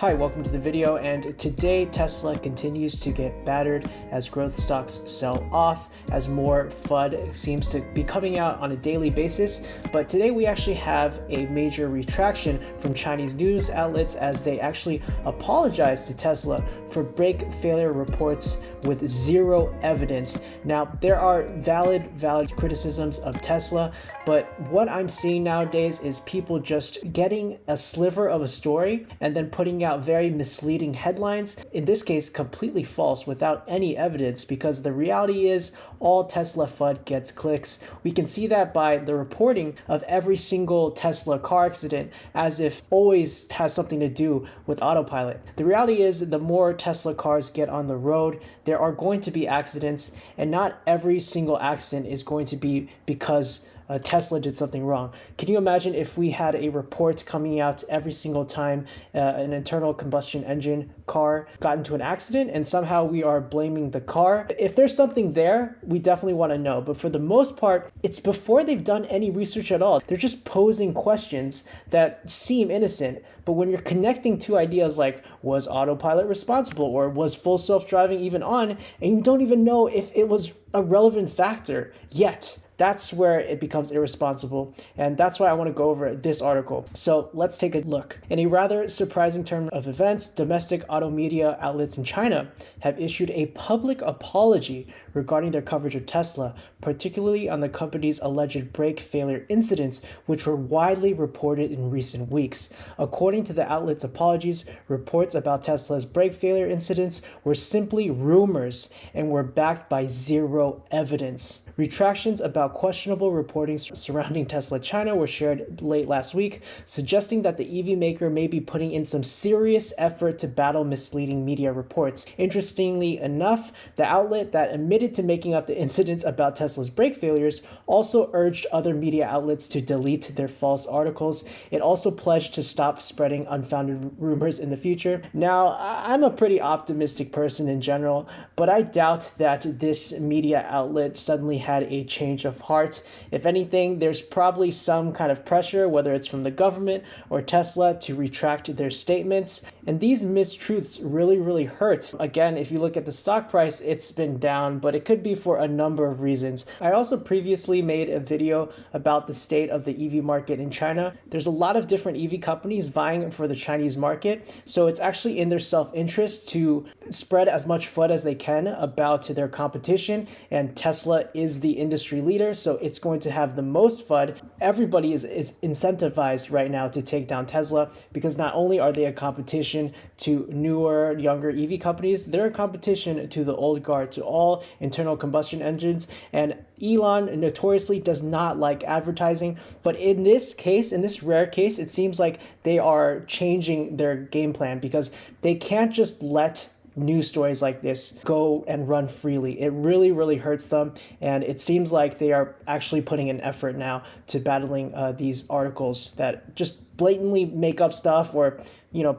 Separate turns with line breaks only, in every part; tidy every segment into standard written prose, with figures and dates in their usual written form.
Hi, welcome to the video, and today Tesla continues to get battered as growth stocks sell off as more FUD seems to be coming out on a daily basis. But today we actually have a major retraction from Chinese news outlets as they actually apologize to Tesla for brake failure reports with zero evidence. Now, there are valid criticisms of Tesla, but what I'm seeing nowadays is people just getting a sliver of a story and then putting out very misleading headlines, in this case completely false without any evidence, because the reality is all Tesla FUD gets clicks. We can see that by the reporting of every single Tesla car accident as if always has something to do with autopilot. The reality is the more Tesla cars get on the road, there are going to be accidents, and not every single accident is going to be because Tesla did something wrong. Can you imagine if we had a report coming out every single time an internal combustion engine car got into an accident and somehow we are blaming the car? If there's something there, we definitely want to know. But for the most part, it's before they've done any research at all. They're just posing questions that seem innocent. But when you're connecting two ideas like, was autopilot responsible, or was full self-driving even on, and you don't even know if it was a relevant factor yet, that's where it becomes irresponsible, and that's why I want to go over this article. So let's take a look. In a rather surprising turn of events, domestic auto media outlets in China have issued a public apology regarding their coverage of Tesla, particularly on the company's alleged brake failure incidents, which were widely reported in recent weeks. According to the outlet's apologies, reports about Tesla's brake failure incidents were simply rumors and were backed by zero evidence. Retractions about questionable reporting surrounding Tesla China were shared late last week, suggesting that the EV maker may be putting in some serious effort to battle misleading media reports. Interestingly enough, the outlet that admitted to making up the incidents about Tesla's brake failures also urged other media outlets to delete their false articles. It also pledged to stop spreading unfounded rumors in the future. Now, I'm a pretty optimistic person in general, but I doubt that this media outlet suddenly had a change of heart. If anything, there's probably some kind of pressure, whether it's from the government or Tesla, to retract their statements. And these mistruths really hurt. Again, if you look at the stock price, it's been down, but it could be for a number of reasons. I also previously made a video about the state of the EV market in China. There's a lot of different EV companies vying for the Chinese market, so it's actually in their self-interest to spread as much FUD as they can about their competition, and Tesla is the industry leader, so it's going to have the most FUD. Everybody is incentivized right now to take down Tesla, because not only are they a competition to newer, younger EV companies, they're a competition to the old guard, to all internal combustion engines. And Elon notoriously does not like advertising, but in this case, in this rare case, it seems like they are changing their game plan, because they can't just let news stories like this go and run freely. It really hurts them, and it seems like they are actually putting an effort now to battling these articles that just blatantly make up stuff, or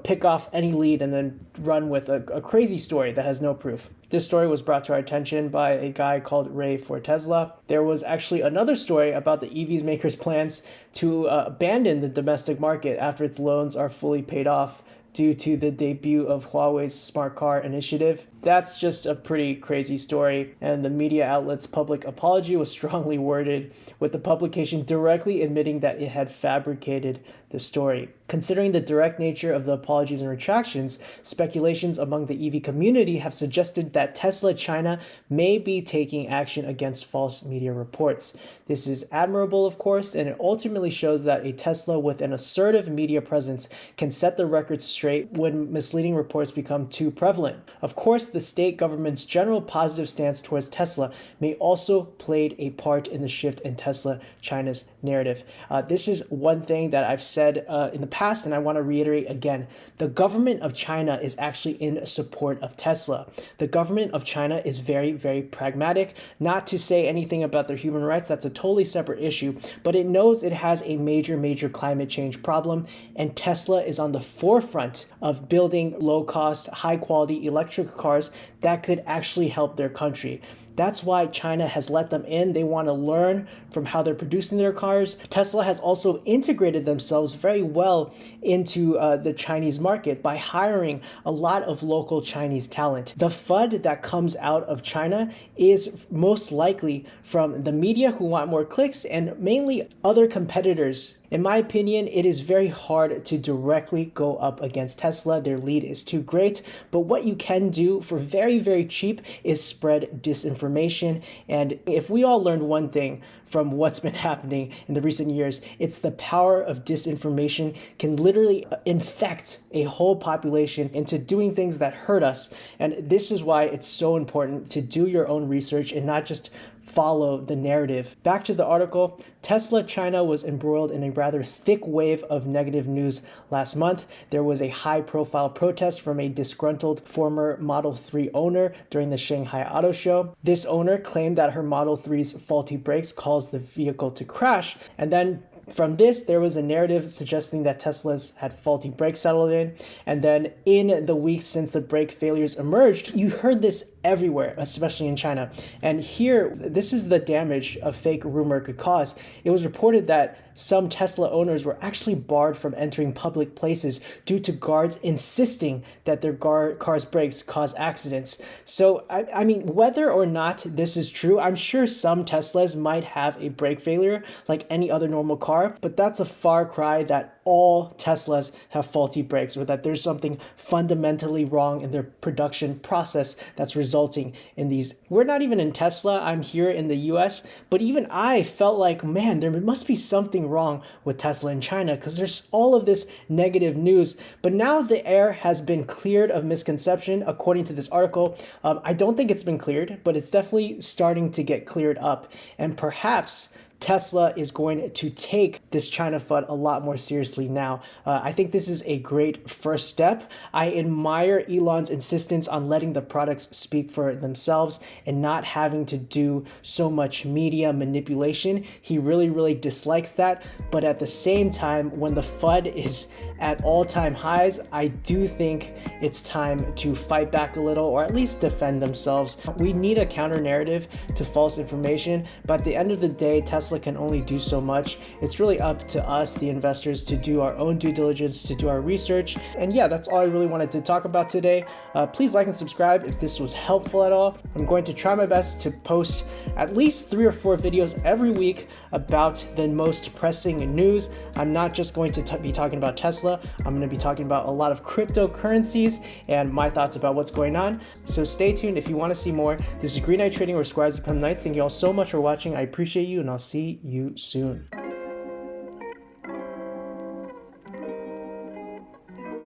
pick off any lead and then run with a crazy story that has no proof. This story was brought to our attention by a guy called Ray for Tesla. There was actually another story about the EV maker's plans to abandon the domestic market after its loans are fully paid off due to the debut of Huawei's smart car initiative. That's just a pretty crazy story, and the media outlet's public apology was strongly worded, with the publication directly admitting that it had fabricated the story. Considering the direct nature of the apologies and retractions, speculations among the EV community have suggested that Tesla China may be taking action against false media reports. This is admirable, of course, and it ultimately shows that a Tesla with an assertive media presence can set the record straight when misleading reports become too prevalent. Of course, the state government's general positive stance towards Tesla may also played a part in the shift in Tesla China's narrative. This is one thing that I've said in the past, and I want to reiterate again. The government of China is actually in support of Tesla. The government of China is very pragmatic, not to say anything about their human rights. That's a totally separate issue, but it knows it has a major climate change problem, and Tesla is on the forefront of building low-cost, high-quality electric cars that could actually help their country. That's why China has let them in. They want to learn from how they're producing their cars. Tesla has also integrated themselves very well well into the Chinese market by hiring a lot of local Chinese talent. The FUD that comes out of China is most likely from the media who want more clicks and mainly other competitors. In my opinion, it is very hard to directly go up against Tesla. Their lead is too great. But what you can do for very, very cheap is spread disinformation. And if we all learned one thing from what's been happening in the recent years, it's the power of disinformation can literally infect a whole population into doing things that hurt us. And this is why it's so important to do your own research and not just follow the narrative. Back to the article, Tesla China was embroiled in a rather thick wave of negative news last month. There was a high-profile protest from a disgruntled former Model 3 owner during the Shanghai Auto Show. This owner claimed that her Model 3's faulty brakes caused the vehicle to crash, and then from this, there was a narrative suggesting that Teslas had faulty brakes settled in. And then in the weeks since the brake failures emerged, you heard this everywhere, especially in China. And here, this is the damage a fake rumor could cause. It was reported that some Tesla owners were actually barred from entering public places due to guards insisting that their car's brakes cause accidents. So, I mean, whether or not this is true, I'm sure some Teslas might have a brake failure like any other normal car, but that's a far cry that all Teslas have faulty brakes or that there's something fundamentally wrong in their production process that's resulting in these. We're not even in Tesla, I'm here in the US, but even I felt like, man, there must be something wrong with Tesla in China because there's all of this negative news. But now the air has been cleared of misconception, according to this article. I don't think it's been cleared, but it's definitely starting to get cleared up. And perhaps Tesla is going to take this China FUD a lot more seriously now. I think this is a great first step. I admire Elon's insistence on letting the products speak for themselves and not having to do so much media manipulation. He really, really dislikes that. But at the same time, when the FUD is at all-time highs, I do think it's time to fight back a little or at least defend themselves. We need a counter narrative to false information, but at the end of the day, Tesla can only do so much. It's really up to us, the investors, to do our own due diligence, to do our research. And yeah, that's all I really wanted to talk about today. Please like and subscribe if this was helpful at all. I'm going to try my best to post at least 3 or 4 videos every week about the most pressing news. I'm not just going to be talking about Tesla. I'm going to be talking about a lot of cryptocurrencies and my thoughts about what's going on. So stay tuned if you want to see more. This is Green Knight Trading, where squares become knights. Thank you all so much for watching. I appreciate you, and I'll see you soon.